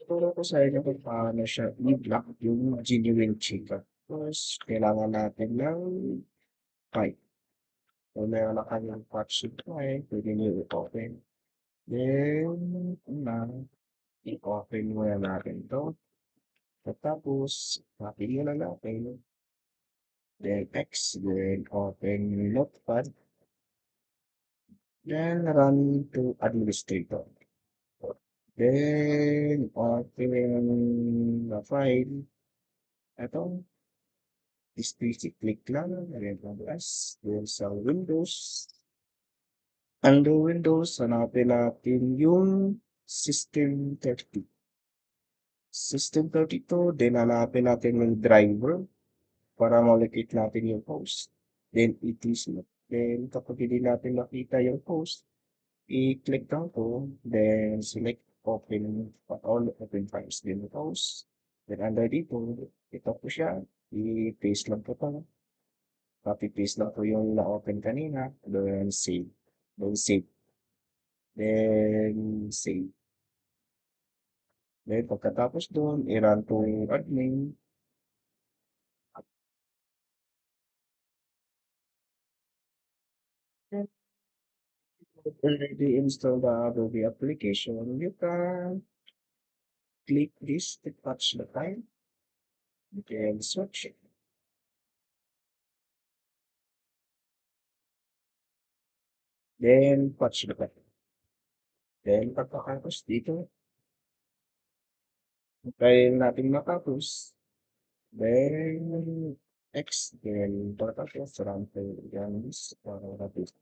Tuturo ko sa inyo kung paano siya i-block yung genuine chika. Tapos kailangan natin ng pipe. Kung meron na kayong hot supply, pwede niyo i-open. Then, una, i-open muna natin 'to. Pagkatapos, hatiin na natin. Then X, then open Notepad, then run to administrator. Then open the file. Ito, is basic click lang, then plus, then sa Windows. Under Windows, hanapin natin yung System32. System32, then hanapin natin yung driver para malocate natin yung host. Then etc. Then kapag hindi natin makita yung host, i-click lang to, then select open all open files din yung host. Then under dito, ito po siya, i-paste lang po to. Copy-paste lang po yung na-open kanina, then save. Then save. Then save. Then pagkatapos doon, i-run to admin. Then already install the Adobe application, you can click this to touch the file. You can search it. Then touch the file. Then pagkatapos dito, try natin matapos. Then X, then pagkatapos run to yan para matapos.